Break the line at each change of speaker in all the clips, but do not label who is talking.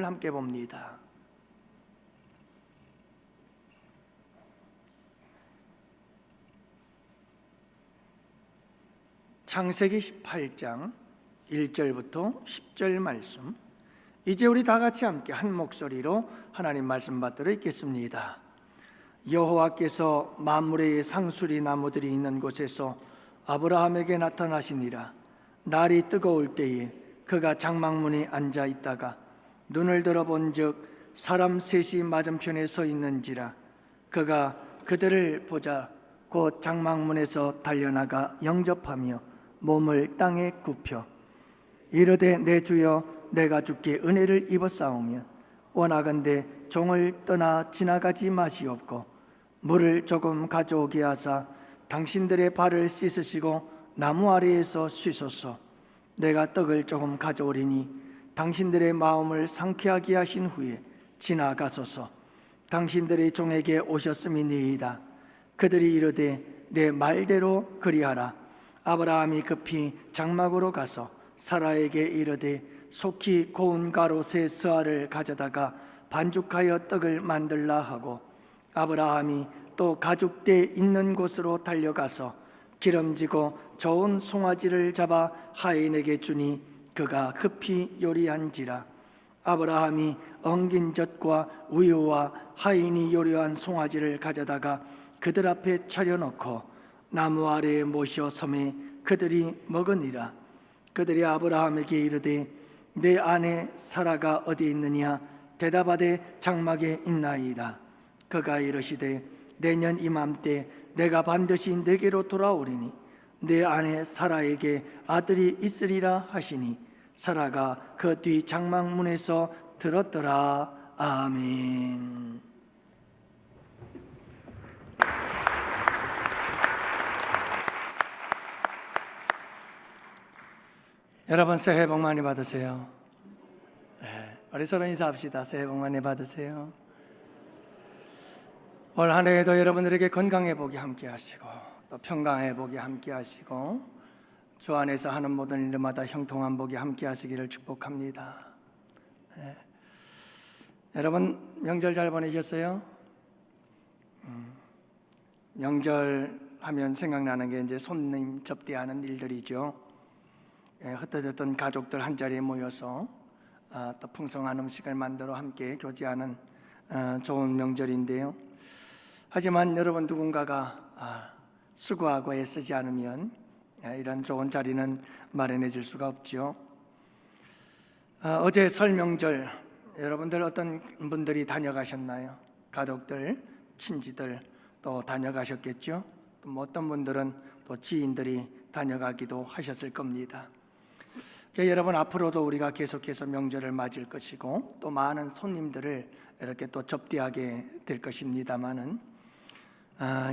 함께 봅니다. 창세기 18장 1절부터 10절 말씀. 이제 우리 다 같이 함께 한 목소리로 하나님 말씀 받들어 읽겠습니다. 여호와께서 만물의 상수리 나무들이 있는 곳에서 아브라함에게 나타나시니라. 날이 뜨거울 때에 그가 장막문에 앉아 있다가 눈을 들어본즉 사람 셋이 맞은편에 서 있는지라. 그가 그들을 보자 곧 장막문에서 달려나가 영접하며 몸을 땅에 굽혀 이르되 내 주여 내가 주께 은혜를 입었사오면 원하건대 종을 떠나 지나가지 마시옵고 물을 조금 가져오게 하사 당신들의 발을 씻으시고 나무 아래에서 쉬소서. 내가 떡을 조금 가져오리니 당신들의 마음을 상쾌하게 하신 후에 지나가소서. 당신들의 종에게 오셨음이니이다. 그들이 이르되 내 말대로 그리하라. 아브라함이 급히 장막으로 가서 사라에게 이르되 속히 고운 가롯의 스아를 가져다가 반죽하여 떡을 만들라 하고 아브라함이 또 가죽대 있는 곳으로 달려가서 기름지고 좋은 송아지를 잡아 하인에게 주니 그가 급히 요리한지라. 아브라함이 엉긴 젖과 우유와 하인이 요리한 송아지를 가져다가 그들 앞에 차려놓고 나무 아래에 모셔 섬에 그들이 먹으니라. 그들이 아브라함에게 이르되 내 아내 사라가 어디 있느냐? 대답하되 장막에 있나이다. 그가 이르시되 내년 이맘때 내가 반드시 내게로 돌아오리니 내 아내 사라에게 아들이 있으리라 하시니 사라가 그 뒤 장막문에서 들었더라. 아멘. 여러분 새해 복 많이 받으세요. 우리 서로 인사합시다. 새해 복 많이 받으세요. 올 한 해에도 여러분들에게 건강의 복이 함께 하시고 또 평강의 복이 함께 하시고 주 안에서 하는 모든 일마다 형통한 복이 함께 하시기를 축복합니다. 여러분 명절 잘 보내셨어요? 명절 하면 생각나는 게 이제 손님 접대하는 일들이죠. 흩어졌던 가족들 한 자리에 모여서 또 풍성한 음식을 만들어 함께 교제하는 좋은 명절인데요. 하지만 여러분 누군가가 수고하고 애쓰지 않으면 이런 좋은 자리는 마련해질 수가 없죠. 어제 설 명절 여러분들 어떤 분들이 다녀가셨나요? 가족들, 친지들 또 다녀가셨겠죠. 또 어떤 분들은 또 지인들이 다녀가기도 하셨을 겁니다. 여러분 앞으로도 우리가 계속해서 명절을 맞을 것이고 또 많은 손님들을 이렇게 또 접대하게 될 것입니다만은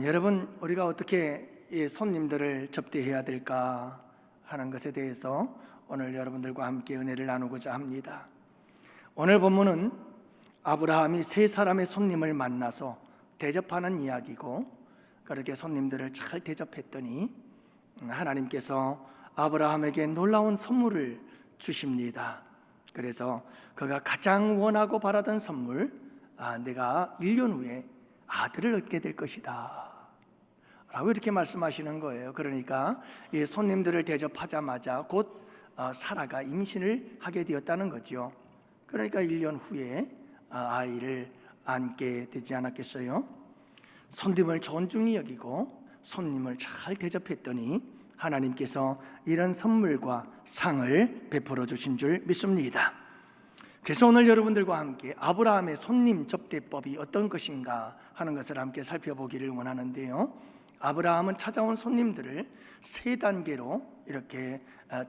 여러분 우리가 어떻게 이 손님들을 접대해야 될까 하는 것에 대해서 오늘 여러분들과 함께 은혜를 나누고자 합니다. 오늘 본문은 아브라함이 세 사람의 손님을 만나서 대접하는 이야기고 그렇게 손님들을 잘 대접했더니 하나님께서 아브라함에게 놀라운 선물을 주십니다. 그래서 그가 가장 원하고 바라던 선물, 내가 1년 후에 아들을 얻게 될 것이다 라고 이렇게 말씀하시는 거예요. 그러니까 이 손님들을 대접하자마자 곧 사라가 임신을 하게 되었다는 거죠. 그러니까 1년 후에 아이를 안게 되지 않았겠어요? 손님을 존중히 여기고 손님을 잘 대접했더니 하나님께서 이런 선물과 상을 베풀어 주신 줄 믿습니다. 그래서 오늘 여러분들과 함께 아브라함의 손님 접대법이 어떤 것인가 하는 것을 함께 살펴보기를 원하는데요. 아브라함은 찾아온 손님들을 세 단계로 이렇게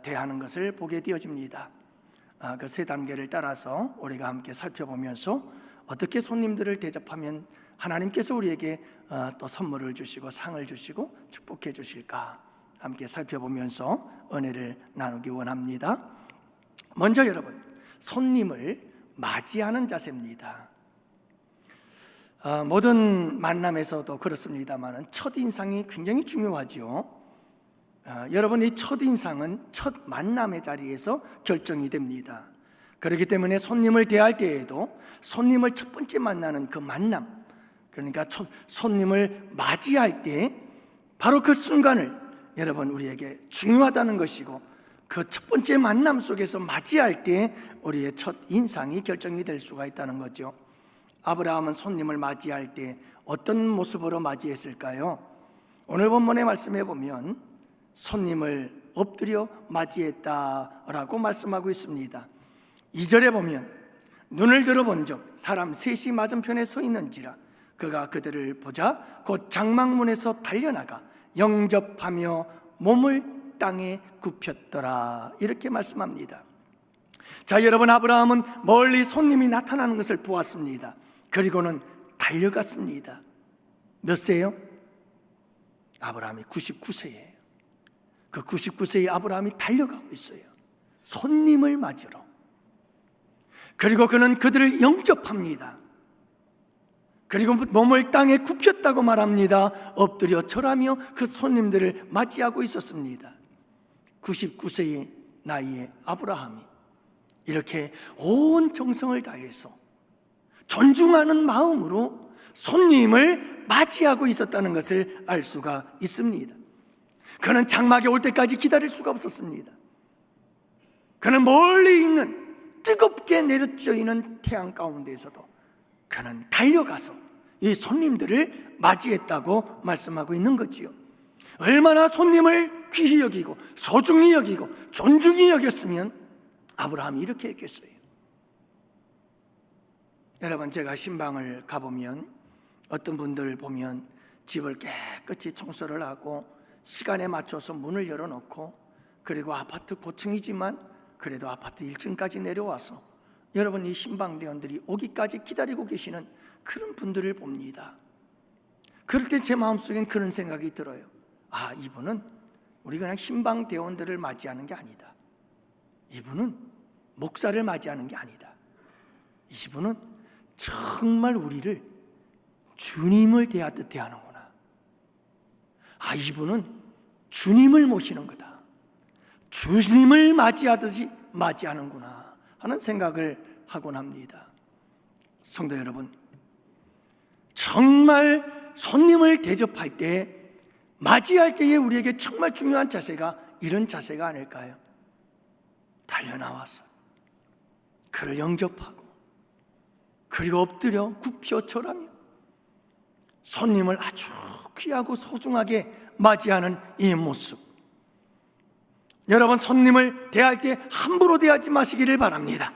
대하는 것을 보게 되어집니다. 그 세 단계를 따라서 우리가 함께 살펴보면서 어떻게 손님들을 대접하면 하나님께서 우리에게 또 선물을 주시고 상을 주시고 축복해 주실까 함께 살펴보면서 은혜를 나누기 원합니다. 먼저 여러분, 손님을 맞이하는 자세입니다. 모든 만남에서도 그렇습니다만 첫인상이 굉장히 중요하죠. 여러분 이 첫인상은 첫 만남의 자리에서 결정이 됩니다. 그렇기 때문에 손님을 대할 때에도 손님을 첫 번째 만나는 그 만남, 그러니까 손님을 맞이할 때 바로 그 순간을 여러분 우리에게 중요하다는 것이고, 그 첫 번째 만남 속에서 맞이할 때 우리의 첫 인상이 결정이 될 수가 있다는 거죠. 아브라함은 손님을 맞이할 때 어떤 모습으로 맞이했을까요? 오늘 본문의 말씀에 보면 손님을 엎드려 맞이했다라고 말씀하고 있습니다. 2절에 보면 눈을 들어본즉 사람 셋이 맞은편에 서 있는지라 그가 그들을 보자 곧 장막문에서 달려나가 영접하며 몸을 땅에 굽혔더라, 이렇게 말씀합니다. 자, 여러분, 아브라함은 멀리 손님이 나타나는 것을 보았습니다. 그리고는 달려갔습니다. 몇 세요? 아브라함이 99세예요. 그 99세의 아브라함이 달려가고 있어요. 손님을 맞으러. 그리고 그는 그들을 영접합니다. 그리고 몸을 땅에 굽혔다고 말합니다. 엎드려 절하며 그 손님들을 맞이하고 있었습니다. 99세의 나이에 아브라함이 이렇게 온 정성을 다해서 존중하는 마음으로 손님을 맞이하고 있었다는 것을 알 수가 있습니다. 그는 장막에 올 때까지 기다릴 수가 없었습니다. 그는 멀리 있는 뜨겁게 내려쬐는 태양 가운데에서도 그는 달려가서 이 손님들을 맞이했다고 말씀하고 있는 거지요. 얼마나 손님을 귀히 여기고 소중히 여기고 존중히 여겼으면 아브라함이 이렇게 했겠어요. 여러분, 제가 신방을 가보면 어떤 분들 보면 집을 깨끗이 청소를 하고 시간에 맞춰서 문을 열어놓고, 그리고 아파트 고층이지만 그래도 아파트 1층까지 내려와서 여러분 이 신방대원들이 오기까지 기다리고 계시는 그런 분들을 봅니다. 그럴 때 제 마음속엔 그런 생각이 들어요. 아, 이분은 우리 그냥 신방대원들을 맞이하는 게 아니다. 이분은 목사를 맞이하는 게 아니다. 이분은 정말 우리를 주님을 대하듯 대하는구나. 아, 이분은 주님을 모시는 거다. 주님을 맞이하듯이 맞이하는구나 하는 생각을 하곤 합니다. 성도 여러분, 정말 손님을 대접할 때, 맞이할 때에 우리에게 정말 중요한 자세가 이런 자세가 아닐까요? 달려나와서 그를 영접하고, 그리고 엎드려 굽혀 절하며 손님을 아주 귀하고 소중하게 맞이하는 이 모습. 여러분, 손님을 대할 때 함부로 대하지 마시기를 바랍니다.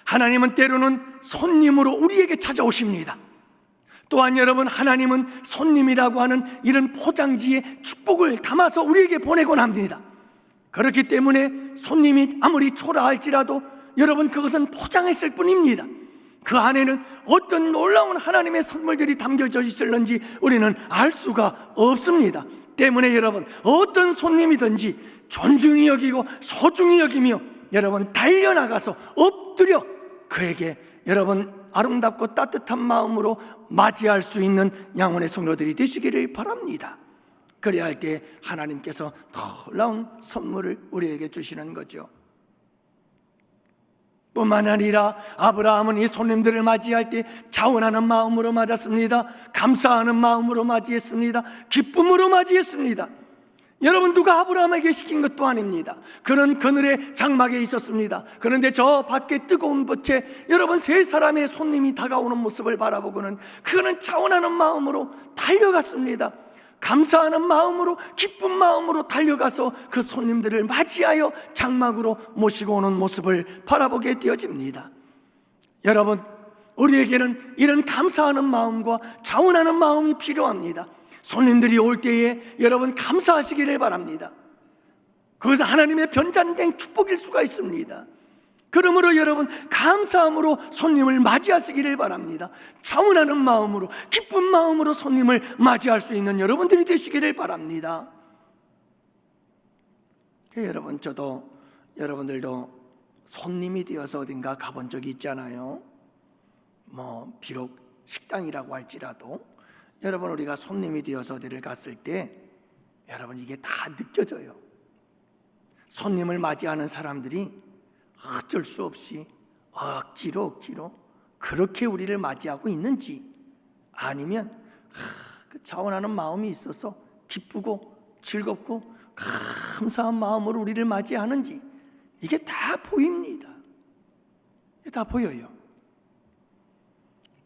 하나님은 때로는 손님으로 우리에게 찾아오십니다. 또한 여러분, 하나님은 손님이라고 하는 이런 포장지에 축복을 담아서 우리에게 보내곤 합니다. 그렇기 때문에 손님이 아무리 초라할지라도 여러분, 그것은 포장했을 뿐입니다. 그 안에는 어떤 놀라운 하나님의 선물들이 담겨져 있을는지 우리는 알 수가 없습니다. 때문에 여러분, 어떤 손님이든지 존중히 여기고 소중히 여기며 여러분 달려나가서 엎드려 그에게 여러분 아름답고 따뜻한 마음으로 맞이할 수 있는 양원의 성도들이 되시기를 바랍니다. 그래야 할 때 하나님께서 놀라운 선물을 우리에게 주시는 거죠. 뿐만 아니라 아브라함은 이 손님들을 맞이할 때 자원하는 마음으로 맞았습니다. 감사하는 마음으로 맞이했습니다. 기쁨으로 맞이했습니다. 여러분, 누가 아브라함에게 시킨 것도 아닙니다. 그는 그늘의 장막에 있었습니다. 그런데 저 밖에 뜨거운 볕에 여러분 세 사람의 손님이 다가오는 모습을 바라보고는 그는 자원하는 마음으로 달려갔습니다. 감사하는 마음으로, 기쁜 마음으로 달려가서 그 손님들을 맞이하여 장막으로 모시고 오는 모습을 바라보게 되어집니다. 여러분, 우리에게는 이런 감사하는 마음과 자원하는 마음이 필요합니다. 손님들이 올 때에 여러분 감사하시기를 바랍니다. 그것은 하나님의 변잔된 축복일 수가 있습니다. 그러므로 여러분 감사함으로 손님을 맞이하시기를 바랍니다. 자원하는 마음으로, 기쁜 마음으로 손님을 맞이할 수 있는 여러분들이 되시기를 바랍니다. 여러분, 저도 여러분들도 손님이 되어서 어딘가 가본 적이 있잖아요. 비록 식당이라고 할지라도 여러분, 우리가 손님이 되어서 어디를 갔을 때 여러분 이게 다 느껴져요. 손님을 맞이하는 사람들이 어쩔 수 없이 억지로 그렇게 우리를 맞이하고 있는지, 아니면 그 자원하는 마음이 있어서 기쁘고 즐겁고 감사한 마음으로 우리를 맞이하는지, 이게 다 보입니다. 이게 다 보여요.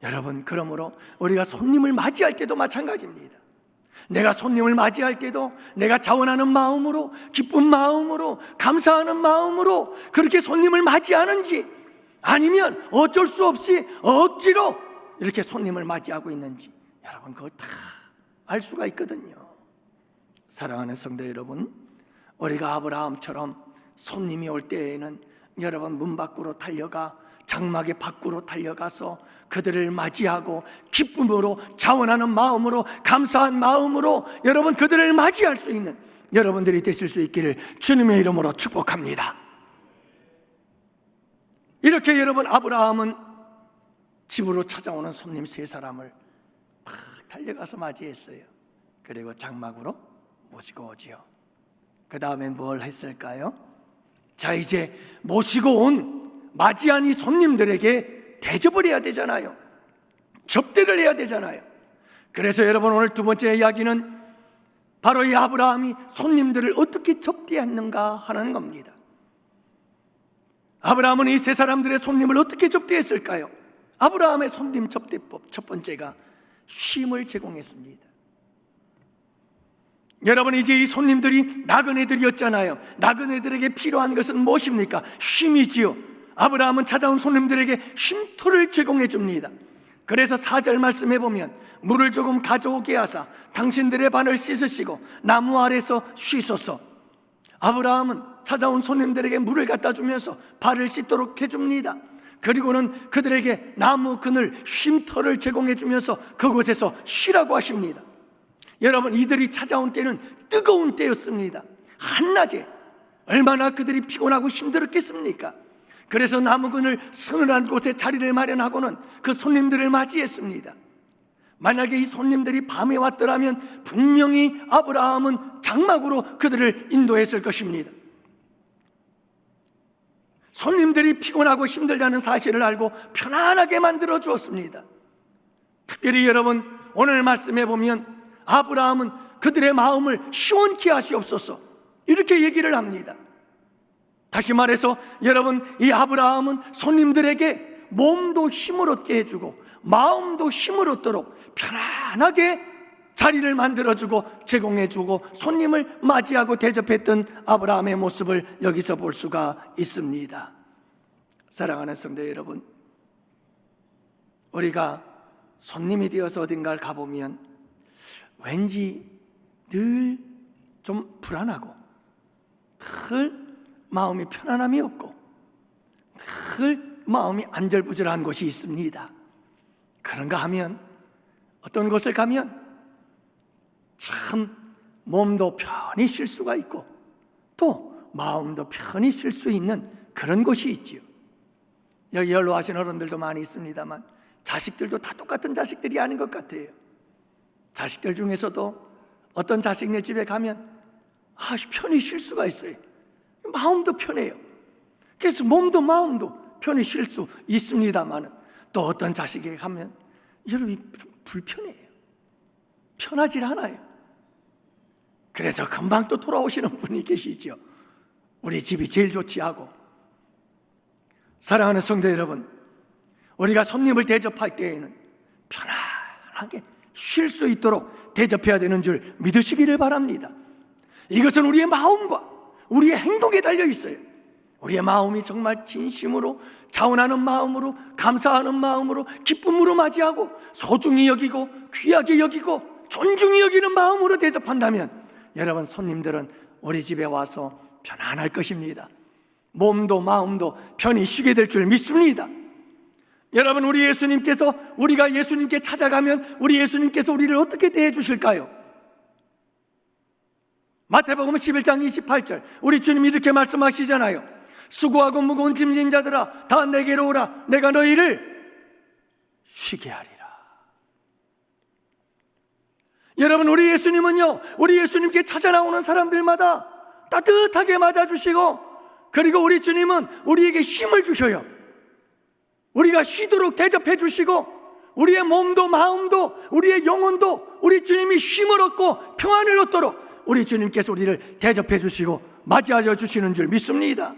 여러분, 그러므로 우리가 손님을 맞이할 때도 마찬가지입니다. 내가 손님을 맞이할 때도 내가 자원하는 마음으로, 기쁜 마음으로, 감사하는 마음으로 그렇게 손님을 맞이하는지, 아니면 어쩔 수 없이 억지로 이렇게 손님을 맞이하고 있는지, 여러분 그걸 다 알 수가 있거든요. 사랑하는 성도 여러분, 우리가 아브라함처럼 손님이 올 때에는 여러분 문 밖으로 달려가, 장막의 밖으로 달려가서 그들을 맞이하고 기쁨으로, 자원하는 마음으로, 감사한 마음으로 여러분 그들을 맞이할 수 있는 여러분들이 되실 수 있기를 주님의 이름으로 축복합니다. 이렇게 여러분, 아브라함은 집으로 찾아오는 손님 3사람을 막 달려가서 맞이했어요. 그리고 장막으로 모시고 오지요. 그 다음에 뭘 했을까요? 자, 이제 모시고 온 맞이한 이 손님들에게 대접을 해야 되잖아요. 접대를 해야 되잖아요. 그래서 여러분, 오늘 두 번째 이야기는 바로 이 아브라함이 손님들을 어떻게 접대했는가 하는 겁니다. 아브라함은 이 3사람들의 손님을 어떻게 접대했을까요? 아브라함의 손님 접대법 첫 번째가 쉼을 제공했습니다. 여러분, 이제 이 손님들이 나그네들이었잖아요. 나그네들에게 필요한 것은 무엇입니까? 쉼이지요. 아브라함은 찾아온 손님들에게 쉼터를 제공해 줍니다. 그래서 4절 말씀해 보면, 물을 조금 가져오게 하사 당신들의 발을 씻으시고 나무 아래서 쉬소서. 아브라함은 찾아온 손님들에게 물을 갖다 주면서 발을 씻도록 해줍니다. 그리고는 그들에게 나무 그늘, 쉼터를 제공해 주면서 그곳에서 쉬라고 하십니다. 여러분, 이들이 찾아온 때는 뜨거운 때였습니다. 한낮에 얼마나 그들이 피곤하고 힘들었겠습니까? 그래서 나무 그늘 서늘한 곳에 자리를 마련하고는 그 손님들을 맞이했습니다. 만약에 이 손님들이 밤에 왔더라면 분명히 아브라함은 장막으로 그들을 인도했을 것입니다. 손님들이 피곤하고 힘들다는 사실을 알고 편안하게 만들어 주었습니다. 특별히 여러분, 오늘 말씀해 보면 아브라함은 그들의 마음을 시원케 하시옵소서, 이렇게 얘기를 합니다. 다시 말해서 여러분, 이 아브라함은 손님들에게 몸도 힘을 얻게 해주고 마음도 힘을 얻도록 편안하게 자리를 만들어주고 제공해주고 손님을 맞이하고 대접했던 아브라함의 모습을 여기서 볼 수가 있습니다. 사랑하는 성도 여러분, 우리가 손님이 되어서 어딘가를 가보면 왠지 늘 좀 불안하고 늘 마음이 편안함이 없고 늘 마음이 안절부절한 곳이 있습니다. 그런가 하면 어떤 곳을 가면 참 몸도 편히 쉴 수가 있고 또 마음도 편히 쉴 수 있는 그런 곳이 있지요. 여기 연로하신 어른들도 많이 있습니다만 자식들도 다 똑같은 자식들이 아닌 것 같아요. 자식들 중에서도 어떤 자식네 집에 가면 편히 쉴 수가 있어요. 마음도 편해요. 그래서 몸도 마음도 편히 쉴 수 있습니다만 또 어떤 자식에게 가면 여러분이 좀 불편해요. 편하질 않아요. 그래서 금방 또 돌아오시는 분이 계시죠. 우리 집이 제일 좋지 하고. 사랑하는 성도 여러분, 우리가 손님을 대접할 때에는 편안하게 쉴 수 있도록 대접해야 되는 줄 믿으시기를 바랍니다. 이것은 우리의 마음과 우리의 행동에 달려 있어요. 우리의 마음이 정말 진심으로 자원하는 마음으로, 감사하는 마음으로, 기쁨으로 맞이하고 소중히 여기고 귀하게 여기고 존중히 여기는 마음으로 대접한다면 여러분, 손님들은 우리 집에 와서 편안할 것입니다. 몸도 마음도 편히 쉬게 될 줄 믿습니다. 여러분, 우리 예수님께서, 우리가 예수님께 찾아가면 우리 예수님께서 우리를 어떻게 대해 주실까요? 마태복음 11장 28절 우리 주님이 이렇게 말씀하시잖아요. 수고하고 무거운 짐진 자들아 다 내게로 오라, 내가 너희를 쉬게 하리라. 여러분, 우리 예수님은요, 우리 예수님께 찾아 나오는 사람들마다 따뜻하게 맞아주시고, 그리고 우리 주님은 우리에게 힘을 주셔요. 우리가 쉬도록 대접해 주시고 우리의 몸도 마음도 우리의 영혼도 우리 주님이 쉼을 얻고 평안을 얻도록 우리 주님께서 우리를 대접해 주시고 맞이하여 주시는 줄 믿습니다.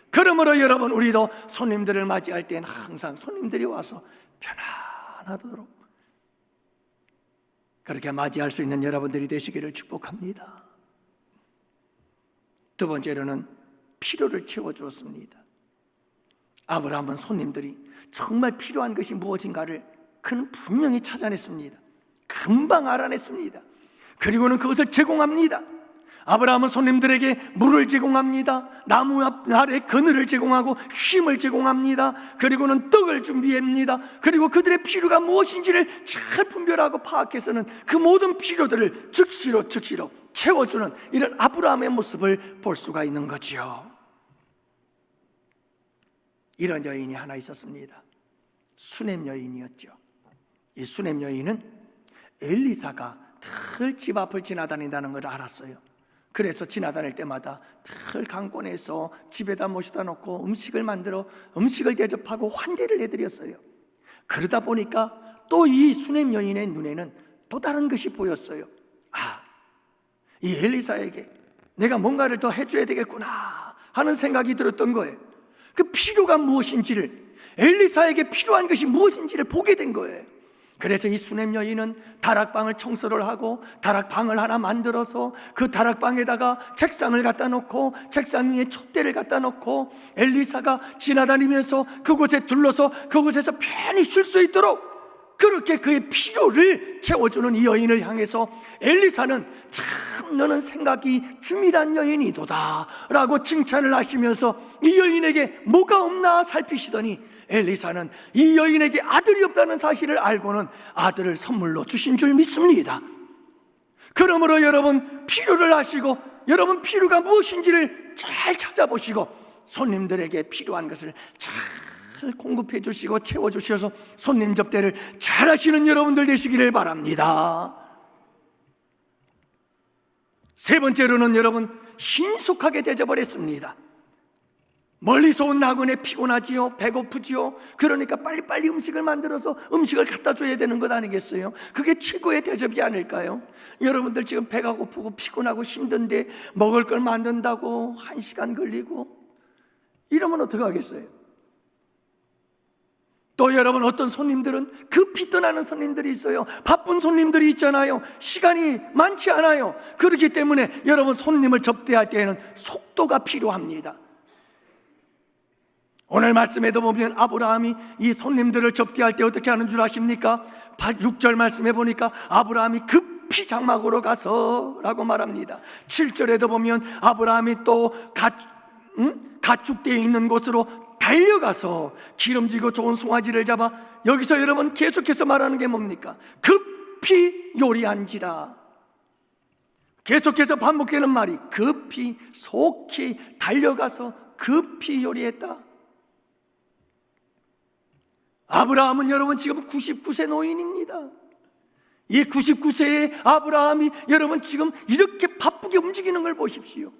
그러므로 여러분, 우리도 손님들을 맞이할 때는 항상 손님들이 와서 편안하도록 그렇게 맞이할 수 있는 여러분들이 되시기를 축복합니다. 두 번째로는 필요를 채워주었습니다. 아브라함은 손님들이 정말 필요한 것이 무엇인가를 그는 분명히 찾아냈습니다. 금방 알아냈습니다. 그리고는 그것을 제공합니다. 아브라함은 손님들에게 물을 제공합니다. 나무 아래 그늘을 제공하고 쉼을 제공합니다. 그리고는 떡을 준비합니다. 그리고 그들의 필요가 무엇인지를 잘 분별하고 파악해서는 그 모든 필요들을 즉시로 채워주는 이런 아브라함의 모습을 볼 수가 있는 거죠. 이런 여인이 하나 있었습니다. 수넴 여인이었죠. 이 수넴 여인은 엘리사가 늘 집 앞을 지나다닌다는 걸 알았어요. 그래서 지나다닐 때마다 늘 강권해서 집에다 모셔다 놓고 음식을 만들어 음식을 대접하고 환대를 해드렸어요. 그러다 보니까 또 이 수넴 여인의 눈에는 또 다른 것이 보였어요. 이 엘리사에게 내가 뭔가를 더 해줘야 되겠구나 하는 생각이 들었던 거예요. 그 필요가 무엇인지를, 엘리사에게 필요한 것이 무엇인지를 보게 된 거예요. 그래서 이 수넴 여인은 다락방을 청소를 하고 다락방을 하나 만들어서 그 다락방에다가 책상을 갖다 놓고 책상 위에 촛대를 갖다 놓고 엘리사가 지나다니면서 그곳에 둘러서 그곳에서 편히 쉴 수 있도록 그렇게 그의 필요를 채워주는 이 여인을 향해서 엘리사는 참 너는 생각이 주밀한 여인이도다 라고 칭찬을 하시면서 이 여인에게 뭐가 없나 살피시더니 엘리사는 이 여인에게 아들이 없다는 사실을 알고는 아들을 선물로 주신 줄 믿습니다. 그러므로 여러분, 필요를 아시고 여러분 필요가 무엇인지를 잘 찾아보시고 손님들에게 필요한 것을 잘 공급해 주시고 채워주셔서 손님 접대를 잘 하시는 여러분들 되시기를 바랍니다. 세 번째로는 여러분, 신속하게 대접을 했습니다. 멀리서 온 나그네 피곤하지요, 배고프지요. 그러니까 빨리빨리 음식을 만들어서 음식을 갖다 줘야 되는 것 아니겠어요? 그게 최고의 대접이 아닐까요? 여러분들 지금 배가 고프고 피곤하고 힘든데 먹을 걸 만든다고 1시간 걸리고 이러면 어떡하겠어요? 또 여러분, 어떤 손님들은 급히 떠나는 손님들이 있어요. 바쁜 손님들이 있잖아요. 시간이 많지 않아요. 그렇기 때문에 여러분, 손님을 접대할 때에는 속도가 필요합니다. 오늘 말씀에도 보면 아브라함이 이 손님들을 접대할 때 어떻게 하는 줄 아십니까? 6절 말씀에 보니까 아브라함이 급히 장막으로 가서 라고 말합니다. 7절에도 보면 아브라함이 또 가축대에 있는 곳으로 달려가서 기름지고 좋은 송아지를 잡아, 여기서 여러분 계속해서 말하는 게 뭡니까? 급히 요리한지라. 계속해서 반복되는 말이 급히, 속히 달려가서 급히 요리했다. 아브라함은 여러분 지금 99세 노인입니다. 이 99세의 아브라함이 여러분 지금 이렇게 바쁘게 움직이는 걸 보십시오.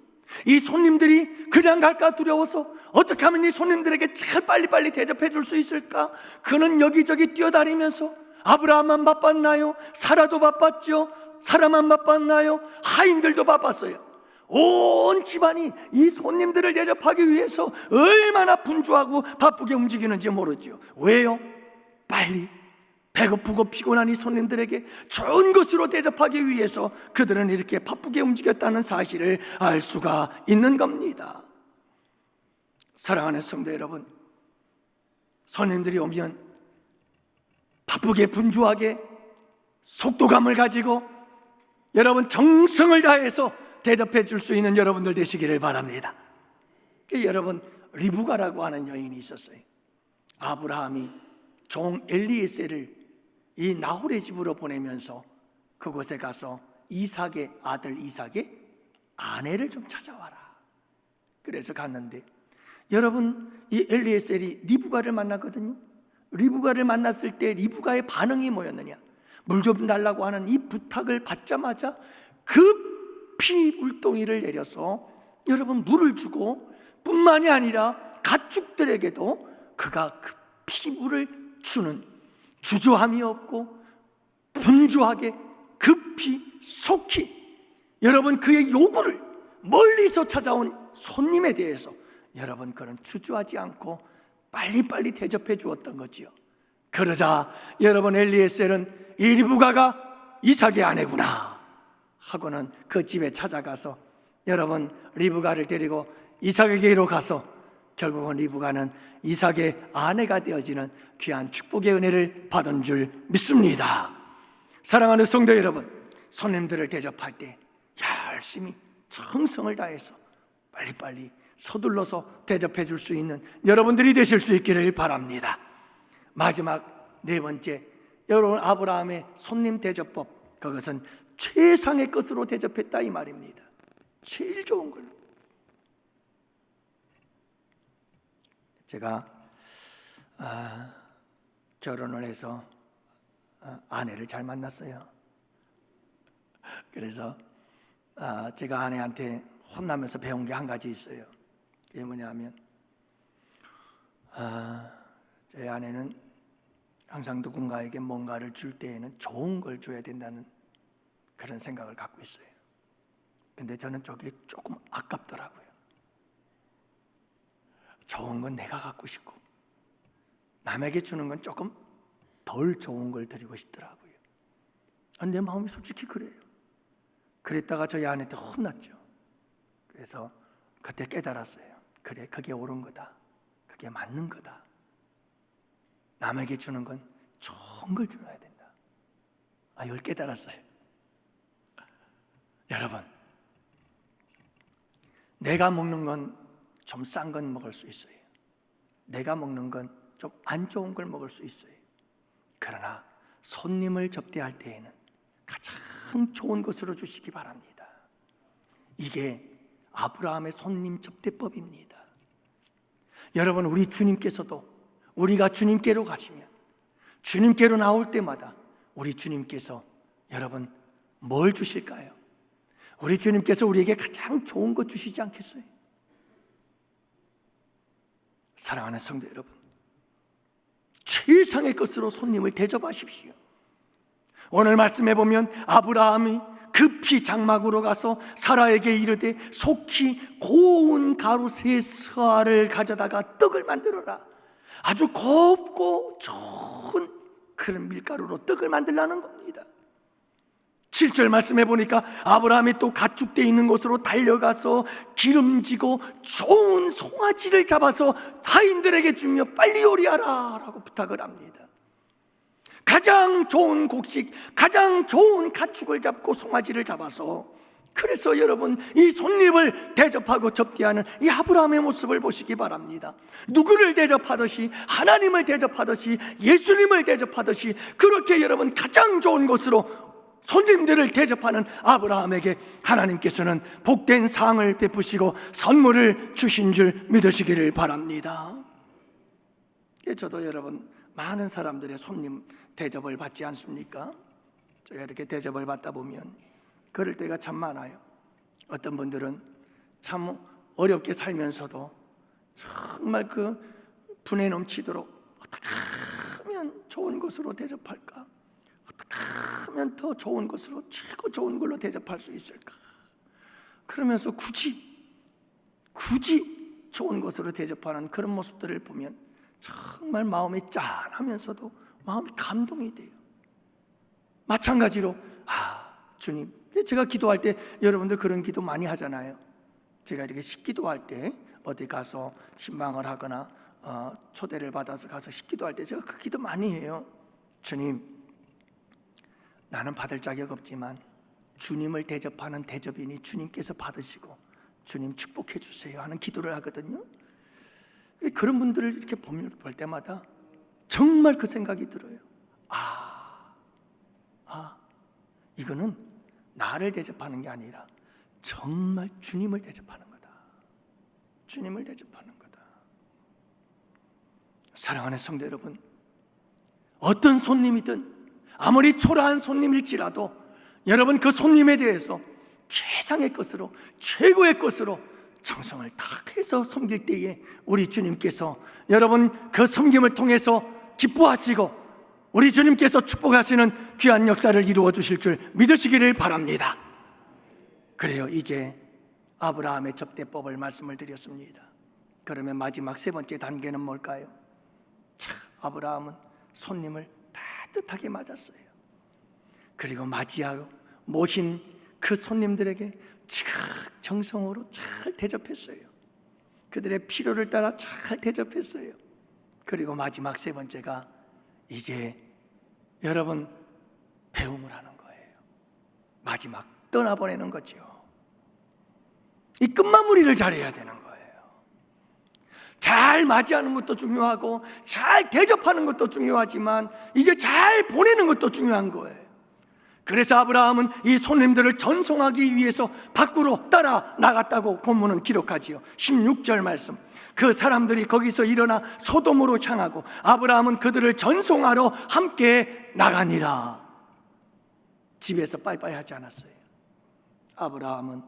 이 손님들이 그냥 갈까 두려워서 어떻게 하면 이 손님들에게 잘 빨리빨리 대접해 줄 수 있을까? 그는 여기저기 뛰어다니면서, 아브라함만 바빴나요? 사라도 바빴죠? 사라만 바빴나요? 하인들도 바빴어요. 온 집안이 이 손님들을 대접하기 위해서 얼마나 분주하고 바쁘게 움직이는지 모르죠. 왜요? 빨리 배고프고 피곤한 이 손님들에게 좋은 것으로 대접하기 위해서 그들은 이렇게 바쁘게 움직였다는 사실을 알 수가 있는 겁니다. 사랑하는 성도 여러분, 손님들이 오면 바쁘게 분주하게 속도감을 가지고 여러분 정성을 다해서 대접해 줄 수 있는 여러분들 되시기를 바랍니다. 여러분, 리브가라고 하는 여인이 있었어요. 아브라함이 종 엘리에셀을 이 나홀의 집으로 보내면서 그곳에 가서 이삭의 아들 이삭의 아내를 좀 찾아와라. 그래서 갔는데 여러분, 이 엘리에셀이 리브가를 만났거든요. 리브가를 만났을 때 리브가의 반응이 뭐였느냐? 물 좀 달라고 하는 이 부탁을 받자마자 급히 물동이를 내려서 여러분 물을 주고 뿐만이 아니라 가축들에게도 그가 피부를 주는, 주저함이 없고 분주하게 급히 속히 여러분 그의 요구를 멀리서 찾아온 손님에 대해서 여러분 그런 주저하지 않고 빨리빨리 대접해 주었던 거지요. 그러자 여러분 엘리에셀은 이 리브가가 이삭의 아내구나 하고는 그 집에 찾아가서 여러분 리브가를 데리고 이삭에게로 가서 결국은 리브가는 이삭의 아내가 되어지는 귀한 축복의 은혜를 받은 줄 믿습니다. 사랑하는 성도 여러분, 손님들을 대접할 때 열심히 정성을 다해서 빨리빨리 서둘러서 대접해 줄 수 있는 여러분들이 되실 수 있기를 바랍니다. 마지막 네 번째, 여러분 아브라함의 손님 대접법, 그것은 최상의 것으로 대접했다 이 말입니다. 제일 좋은 걸로. 제가 결혼을 해서 아내를 잘 만났어요. 그래서 제가 아내한테 혼나면서 배운 게 한 가지 있어요. 그게 뭐냐면 제 아내는 항상 누군가에게 뭔가를 줄 때에는 좋은 걸 줘야 된다는 그런 생각을 갖고 있어요. 근데 저는 저게 조금 아깝더라고요. 좋은 건 내가 갖고 싶고 남에게 주는 건 조금 덜 좋은 걸 드리고 싶더라고요. 내 마음이 솔직히 그래요. 그랬다가 저희 아내한테 혼났죠. 그래서 그때 깨달았어요. 그래, 그게 옳은 거다. 그게 맞는 거다. 남에게 주는 건 좋은 걸 줘야 된다. 이걸 깨달았어요. 여러분, 내가 먹는 건 좀 싼 건 먹을 수 있어요. 내가 먹는 건 좀 안 좋은 걸 먹을 수 있어요. 그러나 손님을 접대할 때에는 가장 좋은 것으로 주시기 바랍니다. 이게 아브라함의 손님 접대법입니다. 여러분, 우리 주님께서도 우리가 주님께로 가시면 주님께로 나올 때마다 우리 주님께서 여러분 뭘 주실까요? 우리 주님께서 우리에게 가장 좋은 것 주시지 않겠어요? 사랑하는 성도 여러분, 최상의 것으로 손님을 대접하십시오. 오늘 말씀해 보면 아브라함이 급히 장막으로 가서 사라에게 이르되 속히 고운 가루 세 서알을 가져다가 떡을 만들어라. 아주 곱고 좋은 그런 밀가루로 떡을 만들라는 겁니다. 7절 말씀해 보니까 아브라함이 또 가축대 있는 곳으로 달려가서 기름지고 좋은 송아지를 잡아서 하인들에게 주며 빨리 요리하라 라고 부탁을 합니다. 가장 좋은 곡식, 가장 좋은 가축을 잡고 송아지를 잡아서, 그래서 여러분 이 손님을 대접하고 접대하는 이 아브라함의 모습을 보시기 바랍니다. 누구를 대접하듯이, 하나님을 대접하듯이, 예수님을 대접하듯이 그렇게 여러분 가장 좋은 것으로 손님들을 대접하는 아브라함에게 하나님께서는 복된 상을 베푸시고 선물을 주신 줄 믿으시기를 바랍니다. 저도 여러분 많은 사람들의 손님 대접을 받지 않습니까? 제가 이렇게 대접을 받다 보면 그럴 때가 참 많아요. 어떤 분들은 참 어렵게 살면서도 정말 그 분에 넘치도록 어떻게 하면 좋은 것으로 대접할까? 어떻게 하면 더 좋은 것으로, 최고 좋은 걸로 대접할 수 있을까? 그러면서 굳이 좋은 것으로 대접하는 그런 모습들을 보면 정말 마음이 짠하면서도 마음이 감동이 돼요. 마찬가지로 주님, 제가 기도할 때 여러분들 그런 기도 많이 하잖아요. 제가 이렇게 식기도할 때 어디 가서 신방을 하거나 초대를 받아서 가서 식기도할 때 제가 그 기도 많이 해요. 주님, 나는 받을 자격 없지만 주님을 대접하는 대접인이 주님께서 받으시고 주님 축복해 주세요 하는 기도를 하거든요. 그런 분들을 이렇게 볼 때마다 정말 그 생각이 들어요. 이거는 나를 대접하는 게 아니라 정말 주님을 대접하는 거다. 주님을 대접하는 거다. 사랑하는 성도 여러분, 어떤 손님이든 아무리 초라한 손님일지라도 여러분 그 손님에 대해서 최상의 것으로, 최고의 것으로 정성을 다 해서 섬길 때에 우리 주님께서 여러분 그 섬김을 통해서 기뻐하시고 우리 주님께서 축복하시는 귀한 역사를 이루어 주실 줄 믿으시기를 바랍니다. 그래요, 이제 아브라함의 접대법을 말씀을 드렸습니다. 그러면 마지막 세 번째 단계는 뭘까요? 자, 아브라함은 손님을 따뜻하게 맞았어요. 그리고 맞이하고 모신 그 손님들에게 정성으로 잘 대접했어요. 그들의 필요를 따라 잘 대접했어요. 그리고 마지막 세 번째가 이제 여러분 배웅을 하는 거예요. 마지막 떠나보내는 거죠. 이 끝마무리를 잘해야 되는 거예요. 잘 맞이하는 것도 중요하고 잘 대접하는 것도 중요하지만 이제 잘 보내는 것도 중요한 거예요. 그래서 아브라함은 이 손님들을 전송하기 위해서 밖으로 따라 나갔다고 본문은 기록하지요. 16절 말씀, 그 사람들이 거기서 일어나 소돔으로 향하고 아브라함은 그들을 전송하러 함께 나가니라. 집에서 빠이빠이 하지 않았어요. 아브라함은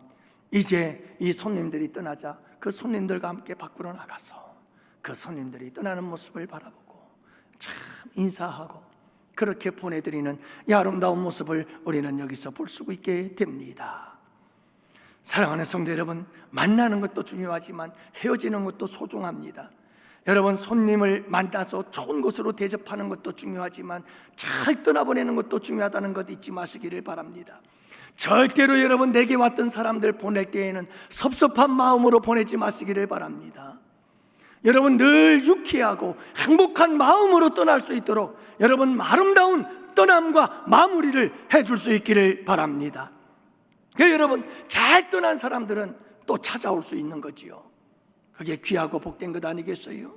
이제 이 손님들이 떠나자 그 손님들과 함께 밖으로 나가서 그 손님들이 떠나는 모습을 바라보고 참 인사하고 그렇게 보내드리는 이 아름다운 모습을 우리는 여기서 볼 수 있게 됩니다. 사랑하는 성도 여러분, 만나는 것도 중요하지만 헤어지는 것도 소중합니다. 여러분, 손님을 만나서 좋은 곳으로 대접하는 것도 중요하지만 잘 떠나보내는 것도 중요하다는 것 잊지 마시기를 바랍니다. 절대로 여러분 내게 왔던 사람들 보낼 때에는 섭섭한 마음으로 보내지 마시기를 바랍니다. 여러분 늘 유쾌하고 행복한 마음으로 떠날 수 있도록 여러분 아름다운 떠남과 마무리를 해줄 수 있기를 바랍니다. 여러분 잘 떠난 사람들은 또 찾아올 수 있는 거지요. 그게 귀하고 복된 것 아니겠어요?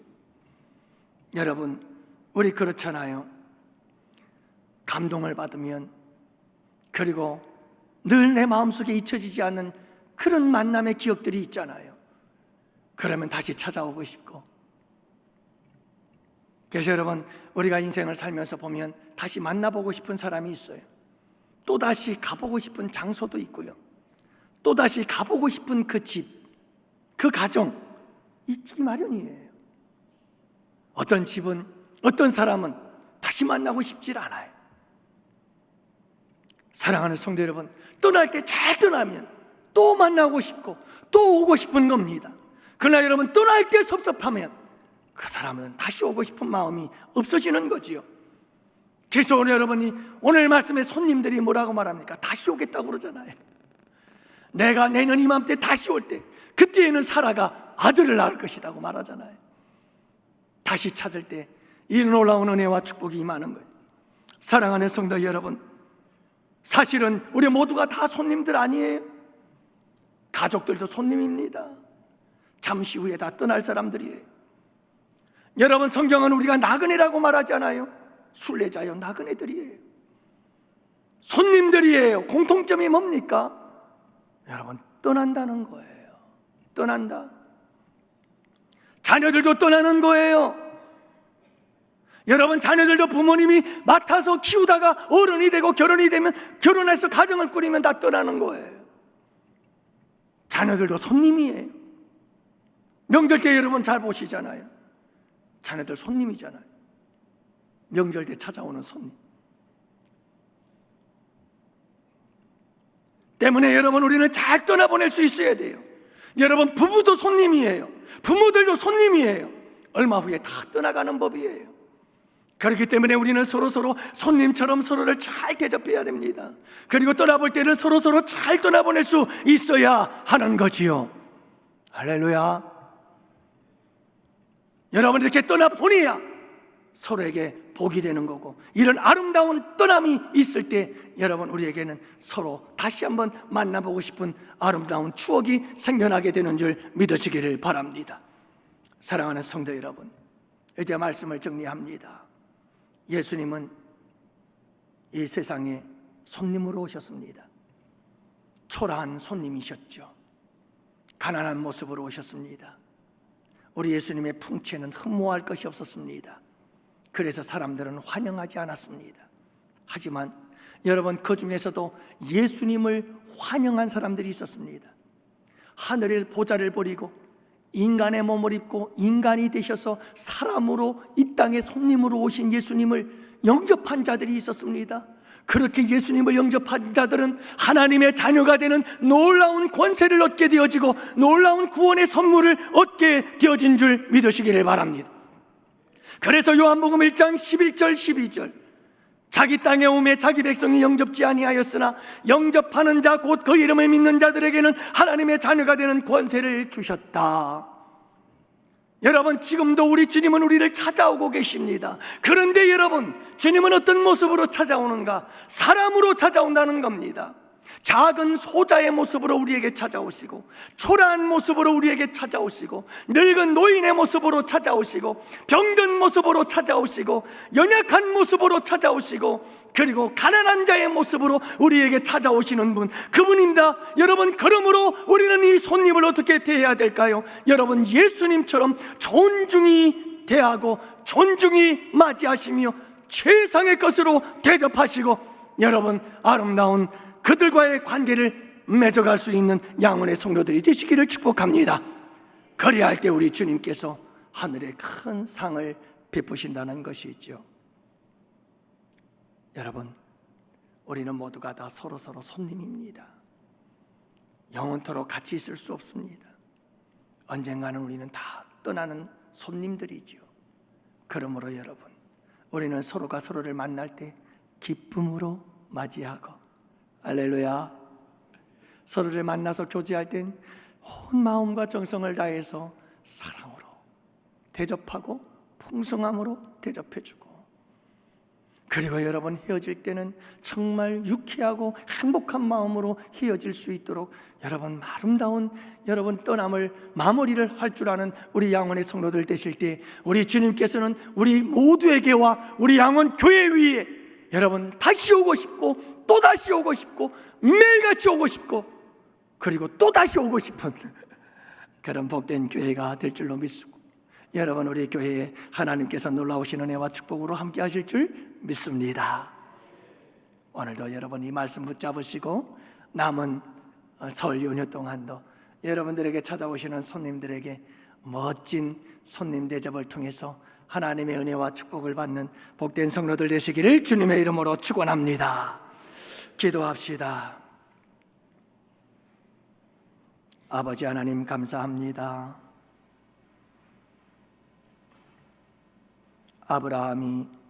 여러분 우리 그렇잖아요. 감동을 받으면 그리고 늘 내 마음속에 잊혀지지 않는 그런 만남의 기억들이 있잖아요. 그러면 다시 찾아오고 싶고, 그래서 여러분 우리가 인생을 살면서 보면 다시 만나보고 싶은 사람이 있어요. 또다시 가보고 싶은 장소도 있고요, 또다시 가보고 싶은 그 집, 그 가정 있기 마련이에요. 어떤 집은, 어떤 사람은 다시 만나고 싶질 않아요. 사랑하는 성도 여러분, 떠날 때 잘 떠나면 또 만나고 싶고 또 오고 싶은 겁니다. 그러나 여러분 떠날 때 섭섭하면 그 사람은 다시 오고 싶은 마음이 없어지는 거지요. 그래서 오늘 여러분이 오늘 말씀에 손님들이 뭐라고 말합니까? 다시 오겠다고 그러잖아요. 내가 내년 이맘때 다시 올 때 그때에는 사라가 아들을 낳을 것이라고 말하잖아요. 다시 찾을 때 이 놀라운 은혜와 축복이 임하는 거예요. 사랑하는 성도 여러분, 사실은 우리 모두가 다 손님들 아니에요. 가족들도 손님입니다. 잠시 후에 다 떠날 사람들이에요. 여러분 성경은 우리가 나그네라고 말하잖아요. 순례자요, 나그네들이에요. 손님들이에요. 공통점이 뭡니까? 여러분 떠난다는 거예요. 떠난다. 자녀들도 떠나는 거예요. 여러분 자녀들도 부모님이 맡아서 키우다가 어른이 되고 결혼이 되면, 결혼해서 가정을 꾸리면 다 떠나는 거예요. 자녀들도 손님이에요. 명절 때 여러분 잘 보시잖아요. 자녀들 손님이잖아요. 명절 때 찾아오는 손님 때문에 여러분 우리는 잘 떠나보낼 수 있어야 돼요. 여러분 부부도 손님이에요. 부모들도 손님이에요. 얼마 후에 다 떠나가는 법이에요. 그렇기 때문에 우리는 서로서로 손님처럼 서로를 잘 대접해야 됩니다. 그리고 떠나볼 때는 서로서로 잘 떠나보낼 수 있어야 하는 거지요. 할렐루야. 여러분 이렇게 떠나보내야 서로에게 복이 되는 거고, 이런 아름다운 떠남이 있을 때 여러분 우리에게는 서로 다시 한번 만나보고 싶은 아름다운 추억이 생겨나게 되는 줄 믿으시기를 바랍니다. 사랑하는 성도 여러분, 이제 말씀을 정리합니다. 예수님은 이 세상에 손님으로 오셨습니다. 초라한 손님이셨죠. 가난한 모습으로 오셨습니다. 우리 예수님의 풍채는 흠모할 것이 없었습니다. 그래서 사람들은 환영하지 않았습니다. 하지만 여러분 그 중에서도 예수님을 환영한 사람들이 있었습니다. 하늘의 보좌를 버리고 인간의 몸을 입고 인간이 되셔서 사람으로 이 땅에 손님으로 오신 예수님을 영접한 자들이 있었습니다. 그렇게 예수님을 영접한 자들은 하나님의 자녀가 되는 놀라운 권세를 얻게 되어지고 놀라운 구원의 선물을 얻게 되어진 줄 믿으시기를 바랍니다. 그래서 요한복음 1장 11절 12절 자기 땅에 오매 자기 백성이 영접지 아니하였으나 영접하는 자 곧 그 이름을 믿는 자들에게는 하나님의 자녀가 되는 권세를 주셨다. 여러분, 지금도 우리 주님은 우리를 찾아오고 계십니다. 그런데 여러분, 주님은 어떤 모습으로 찾아오는가? 사람으로 찾아온다는 겁니다. 작은 소자의 모습으로 우리에게 찾아오시고, 초라한 모습으로 우리에게 찾아오시고, 늙은 노인의 모습으로 찾아오시고, 병든 모습으로 찾아오시고, 연약한 모습으로 찾아오시고, 그리고 가난한 자의 모습으로 우리에게 찾아오시는 분, 그분입니다. 여러분, 그러므로 우리는 이 손님을 어떻게 대해야 될까요? 여러분, 예수님처럼 존중히 대하고 존중히 맞이하시며 최상의 것으로 대접하시고, 여러분, 아름다운 그들과의 관계를 맺어갈 수 있는 양원의 성도들이 되시기를 축복합니다. 그리할 때 우리 주님께서 하늘의 큰 상을 베푸신다는 것이죠. 여러분, 우리는 모두가 다 서로서로 손님입니다. 영원토록 같이 있을 수 없습니다. 언젠가는 우리는 다 떠나는 손님들이죠. 그러므로 여러분, 우리는 서로가 서로를 만날 때 기쁨으로 맞이하고, 할렐루야, 서로를 만나서 교제할 땐 온 마음과 정성을 다해서 사랑으로 대접하고 풍성함으로 대접해주고, 그리고 여러분, 헤어질 때는 정말 유쾌하고 행복한 마음으로 헤어질 수 있도록 여러분, 아름다운 여러분 떠남을 마무리를 할 줄 아는 우리 양원의 성도들 되실 때, 우리 주님께서는 우리 모두에게와 우리 양원 교회 위에 여러분 다시 오고 싶고 또 다시 오고 싶고 매일같이 오고 싶고 그리고 또 다시 오고 싶은 그런 복된 교회가 될 줄로 믿습니다. 여러분, 우리 교회에 하나님께서 놀라우신 은혜와 축복으로 함께 하실 줄 믿습니다. 오늘도 여러분 이 말씀 붙잡으시고 남은 설 연휴 동안도 여러분들에게 찾아오시는 손님들에게 멋진 손님 대접을 통해서 하나님의 은혜와 축복을 받는 복된 성도들 되시기를 주님의 이름으로 축원합니다. 기도합시다. 아버지 하나님, 감사합니다. 아브라함이